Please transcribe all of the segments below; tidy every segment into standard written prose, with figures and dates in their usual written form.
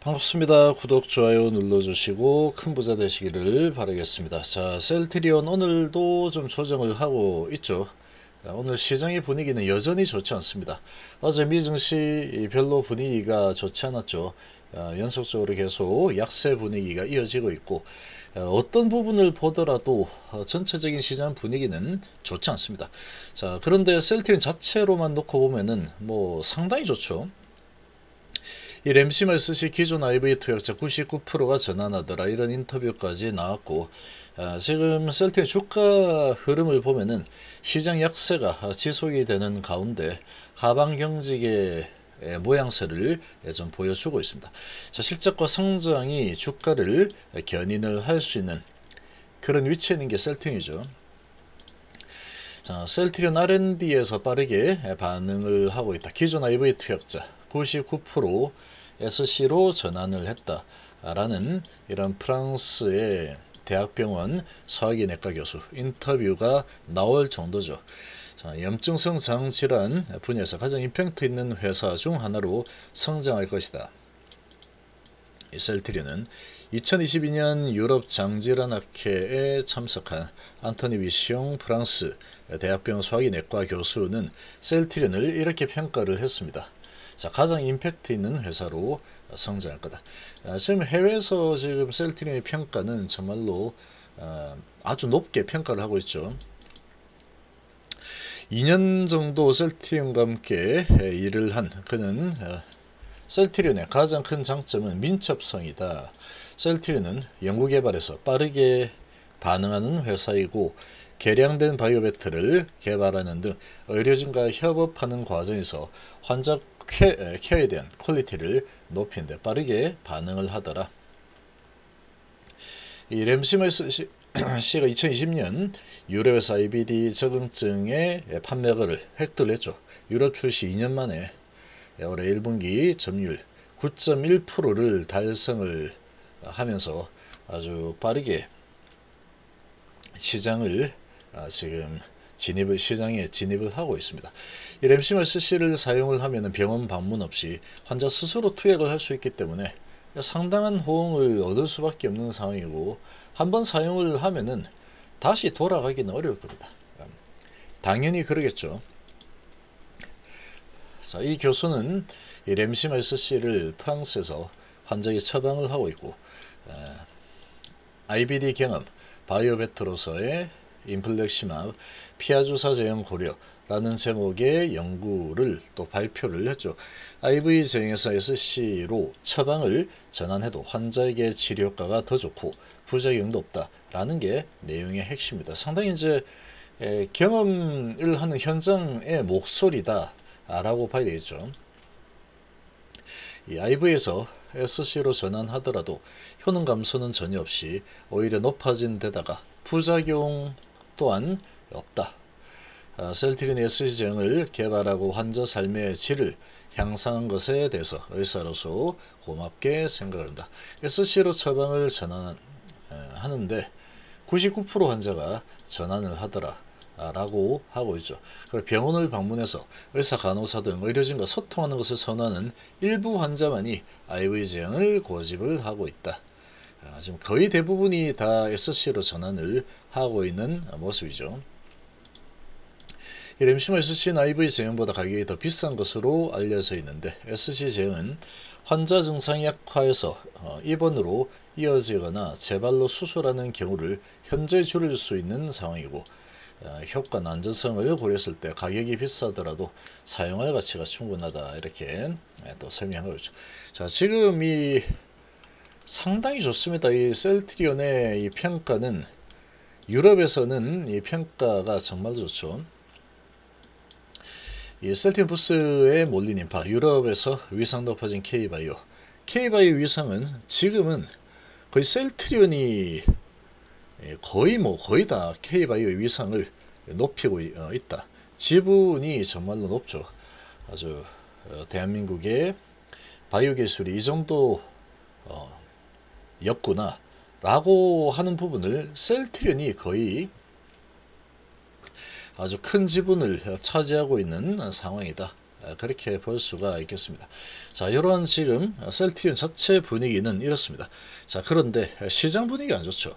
반갑습니다. 구독, 좋아요 눌러주시고 큰 부자 되시기를 바라겠습니다. 자, 셀트리온 오늘도 좀 조정을 하고 있죠. 오늘 시장의 분위기는 여전히 좋지 않습니다. 어제 미증시 별로 분위기가 좋지 않았죠. 연속적으로 계속 약세 분위기가 이어지고 있고, 어떤 부분을 보더라도 전체적인 시장 분위기는 좋지 않습니다. 자, 그런데 셀트리온 자체로만 놓고 보면은 뭐 상당히 좋죠. 이 램시멀스시 기존 IV 투약자 99%가 전환하더라, 이런 인터뷰까지 나왔고, 지금 셀트리온 주가 흐름을 보면은 시장 약세가 지속이 되는 가운데 하방 경직의 모양새를 좀 보여주고 있습니다. 자, 실적과 성장이 주가를 견인을 할 수 있는 그런 위치에 있는 게 셀트리온이죠. 자, 셀트리온 R&D에서 빠르게 반응을 하고 있다. 기존 IV 투약자 99% SC로 전환을 했다라는 이런 프랑스의 대학병원 소화기내과 교수 인터뷰가 나올 정도죠. 자, 염증성 장질환 분야에서 가장 임팩트 있는 회사 중 하나로 성장할 것이다. 이 셀트리온은 2022년 유럽 장질환학회에 참석한 안토니 비숑 프랑스 대학병원 소화기내과 교수는 셀트리온을 이렇게 평가를 했습니다. 자, 가장 임팩트 있는 회사로 성장할 거다. 지금 해외에서 지금 셀트리온의 평가는 정말로 아주 높게 평가를 하고 있죠. 2년 정도 셀트리온과 함께 일을 한 그는 셀트리온의 가장 큰 장점은 민첩성이다. 셀트리온은 연구개발에서 빠르게 반응하는 회사이고, 개량된 바이오배터를 개발하는 등 의료진과 협업하는 과정에서 환자 케어에 대한 퀄리티를 높이는데 빠르게 반응을 하더라. 이 램시멀스시가 2020년 유럽에서 IBD 적응증의 판매가를 획득을 했죠. 유럽 출시 2년 만에 올해 1분기 점유율 9.1%를 달성을 하면서 아주 빠르게 시장을 지금 시장에 진입을 하고 있습니다. 이 램시멀스시를 사용을 하면 병원 방문 없이 환자 스스로 투약을 할 수 있기 때문에 상당한 호응을 얻을 수밖에 없는 상황이고, 한번 사용을 하면은 다시 돌아가기는 어려울 겁니다. 당연히 그러겠죠. 자, 이 교수는 이 램시멀스시를 프랑스에서 환자에게 처방을 하고 있고, IBD 경험 바이오베터로서의 인플렉시맙 피하주사 제형 고려라는 제목의 연구를 또 발표를 했죠. IV 제형에서 SC로 처방을 전환해도 환자에게 치료 효과가 더 좋고 부작용도 없다라는 게 내용의 핵심입니다. 상당히 이제 경험을 하는 현장의 목소리다라고 봐야 되겠죠. 이 IV에서 SC로 전환하더라도 효능 감소는 전혀 없이 오히려 높아진 데다가 부작용 또한 없다. 셀트리온의 SC 제형을 개발하고 환자 삶의 질을 향상한 것에 대해서 의사로서 고맙게 생각을 한다. SC로 처방을 전환하는데 99% 환자가 전환을 하더라 라고 하고 있죠. 그리고 병원을 방문해서 의사, 간호사 등 의료진과 소통하는 것을 선호하는 일부 환자만이 IV 제형을 고집을 하고 있다. 지금 거의 대부분이 다 SC로 전환을 하고 있는 모습이죠. 이 램시멀스시는 IV 제형보다 가격이 더 비싼 것으로 알려져 있는데, SC 제형은 환자 증상이 약화해서 입원으로 이어지거나 재발로 수술하는 경우를 현저히 줄일 수 있는 상황이고, 효과나 안전성을 고려했을 때 가격이 비싸더라도 사용할 가치가 충분하다, 이렇게 또 설명하고 있죠. 자, 지금 이 상당히 좋습니다. 이 셀트리온의 이 평가는 유럽에서는 이 평가가 정말 좋죠. 이 셀트리온 부스에 몰린 인파, 유럽에서 위상 높아진 K바이오 위상은 지금은 거의 셀트리온이 거의 다 K바이오의 위상을 높이고 있다. 지분이 정말로 높죠. 아주 대한민국의 바이오 기술이 이 정도 였구나 라고 하는 부분을 셀트리온이 거의 아주 큰 지분을 차지하고 있는 상황이다. 그렇게 볼 수가 있겠습니다. 자, 이런 지금 셀트리온 자체 분위기는 이렇습니다. 자, 그런데 시장 분위기 안 좋죠.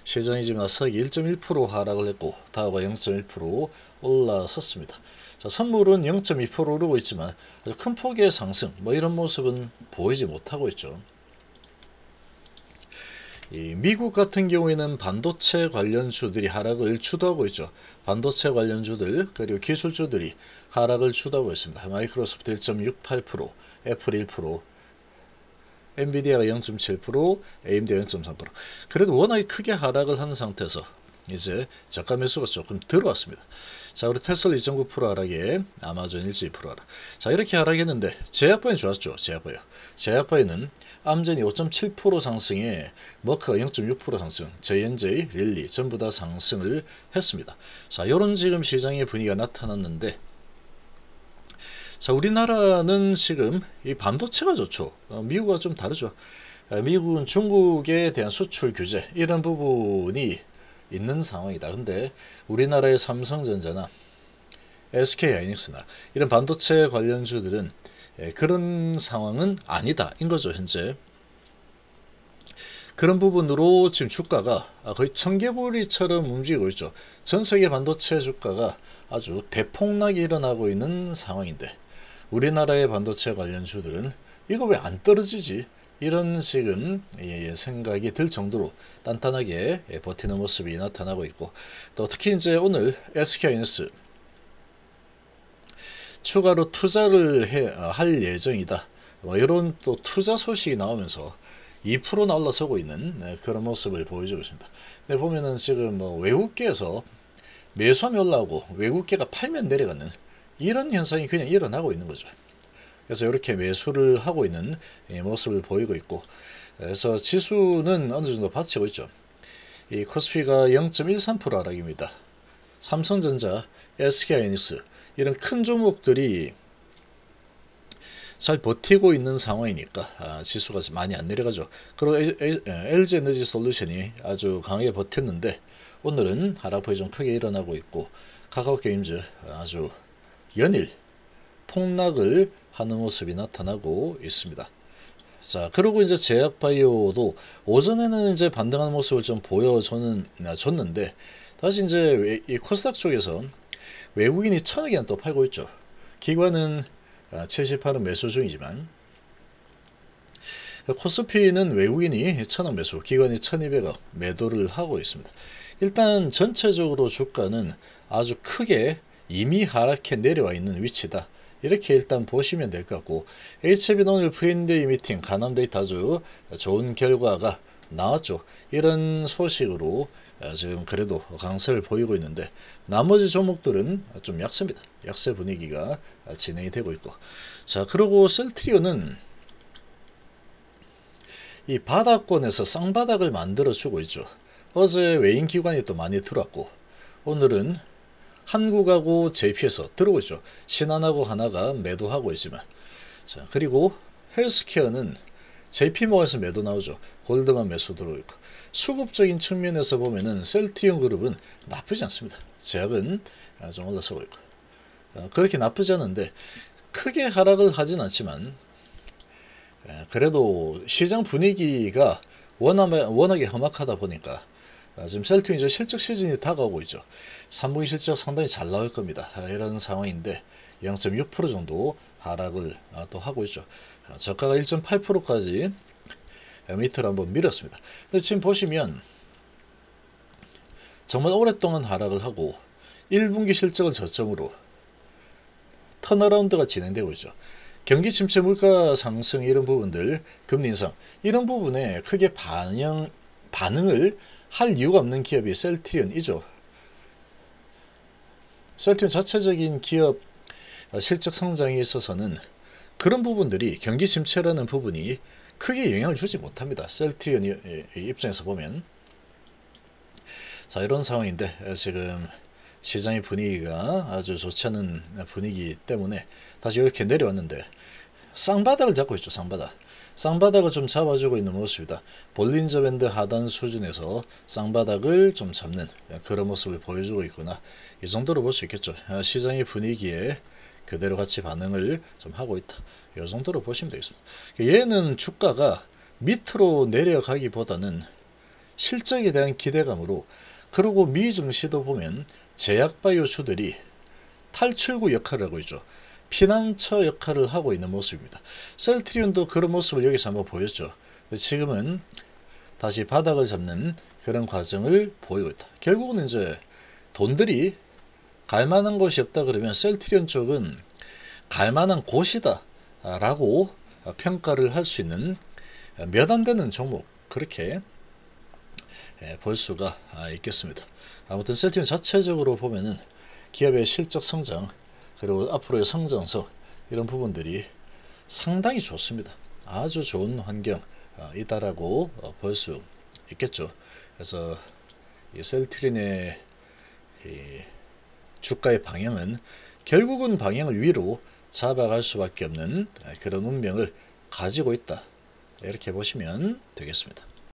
시장이 지금 나스닥이 1.1% 하락을 했고 다우가 0.1% 올라섰습니다. 자, 선물은 0.2% 오르고 있지만 아주 큰 폭의 상승 이런 모습은 보이지 못하고 있죠. 이 미국 같은 경우에는 반도체 관련주들이 하락을 주도하고 있죠. 반도체 관련주들 그리고 기술주들이 하락을 주도하고 있습니다. 마이크로소프트 1.68%, 애플 1%, 엔비디아가 0.7%, AMD가 0.3%. 그래도 워낙에 크게 하락을 한 상태에서 이제 저가 매수가 조금 들어왔습니다. 자, 우리 테슬라 2.9% 하락에 아마존 1.2% 하락. 자, 이렇게 하락했는데 제약바이오는 좋았죠. 제약바이오는 암젠이 5.7% 상승에 머크가 0.6% 상승, J&J, 릴리 전부 다 상승을 했습니다. 자, 이런 지금 시장의 분위기가 나타났는데, 자, 우리나라는 지금 이 반도체가 좋죠. 미국과 좀 다르죠. 미국은 중국에 대한 수출 규제 이런 부분이 있는 상황이다. 근데 우리나라의 삼성전자나 SK하이닉스나 이런 반도체 관련주들은 그런 상황은 아니다 인 거죠. 현재 그런 부분으로 지금 주가가 거의 청개구리처럼 움직이고 있죠. 전 세계 반도체 주가가 아주 대폭락이 일어나고 있는 상황인데 우리나라의 반도체 관련주들은 이거 왜 안 떨어지지? 이런 지금 생각이 들 정도로 단단하게 버티는 모습이 나타나고 있고, 또 특히 이제 오늘 SK하이닉스 추가로 투자를 할 예정이다. 이런 또 투자 소식이 나오면서 2%나 올라서고 있는 그런 모습을 보여주고 있습니다. 근데 보면은 지금 외국계에서 매수하면 올라오고 외국계가 팔면 내려가는 이런 현상이 그냥 일어나고 있는 거죠. 그래서 이렇게 매수를 하고 있는 모습을 보이고 있고, 그래서 지수는 어느 정도 받치고 있죠. 이 코스피가 0.13% 하락입니다. 삼성전자, SK하이닉스 이런 큰 종목들이 잘 버티고 있는 상황이니까 지수가 많이 안 내려가죠. 그리고 LG에너지솔루션이 아주 강하게 버텼는데 오늘은 하락폭이 좀 크게 일어나고 있고, 카카오게임즈 아주 연일 폭락을 하는 모습이 나타나고 있습니다. 자, 그리고 이제 제약바이오도 오전에는 이제 반등하는 모습을 좀 보여줬는데 다시 이제 이 코스닥 쪽에서 외국인이 1,000억이나 또 팔고 있죠. 기관은 78은 매수 중이지만 코스피는 외국인이 1,000억 매수, 기관이 1,200억 매도를 하고 있습니다. 일단 전체적으로 주가는 아주 크게 이미 하락해 내려와 있는 위치다. 이렇게 일단 보시면 될 것 같고, HB는 오늘 프리데이 미팅 가남 데이터 아주 좋은 결과가 나왔죠. 이런 소식으로 지금 그래도 강세를 보이고 있는데 나머지 종목들은 좀 약세입니다. 약세 분위기가 진행이 되고 있고, 자, 그리고 셀트리온은 이 바닥권에서 쌍바닥을 만들어 주고 있죠. 어제 외인 기관이 또 많이 들어왔고 오늘은 한국하고 JP에서 들어오고 있죠. 신한하고 하나가 매도하고 있지만, 자, 그리고 헬스케어는 JP모건에서 매도 나오죠. 골드만 매수 들어오고 있고, 수급적인 측면에서 보면은 셀트리온 그룹은 나쁘지 않습니다. 제약은 좀 올라서고 있고, 그렇게 나쁘지 않은데 크게 하락을 하진 않지만 그래도 시장 분위기가 워낙에 험악하다 보니까 지금 셀트리온 이제 실적 시즌이 다가오고 있죠. 3분기 실적 상당히 잘 나올 겁니다. 이런 상황인데 0.6% 정도 하락을 또 하고 있죠. 저가가 1.8%까지 밑으로 한번 밀었습니다. 근데 지금 보시면 정말 오랫동안 하락을 하고 1분기 실적을 저점으로 턴어라운드가 진행되고 있죠. 경기 침체, 물가 상승 이런 부분들, 금리 인상 이런 부분에 크게 반응을 할 이유가 없는 기업이 셀트리온이죠. 셀트리온 자체적인 기업 실적 성장에 있어서는 그런 부분들이 경기 침체라는 부분이 크게 영향을 주지 못합니다. 셀트리온 입장에서 보면. 자, 이런 상황인데 지금 시장의 분위기가 아주 좋지 않은 분위기 때문에 다시 이렇게 내려왔는데 쌍바닥을 잡고 있죠. 쌍바닥을 좀 잡아주고 있는 모습이다. 볼린저 밴드 하단 수준에서 쌍바닥을 좀 잡는 그런 모습을 보여주고 있구나. 이 정도로 볼 수 있겠죠. 시장의 분위기에 그대로 같이 반응을 좀 하고 있다. 이 정도로 보시면 되겠습니다. 얘는 주가가 밑으로 내려가기보다는 실적에 대한 기대감으로, 그리고 미 증시도 보면 제약바이오주들이 탈출구 역할을 하고 있죠. 피난처 역할을 하고 있는 모습입니다. 셀트리온도 그런 모습을 여기서 한번 보였죠. 지금은 다시 바닥을 잡는 그런 과정을 보이고 있다. 결국은 이제 돈들이 갈만한 곳이 없다 그러면 셀트리온 쪽은 갈만한 곳이다 라고 평가를 할 수 있는 몇 안 되는 종목, 그렇게 볼 수가 있겠습니다. 아무튼 셀트리온 자체적으로 보면은 기업의 실적 성장, 그리고 앞으로의 성장성, 이런 부분들이 상당히 좋습니다. 아주 좋은 환경이다라고 볼 수 있겠죠. 그래서 이 셀트리온의 주가의 방향은 결국은 방향을 위로 잡아갈 수밖에 없는 그런 운명을 가지고 있다, 이렇게 보시면 되겠습니다.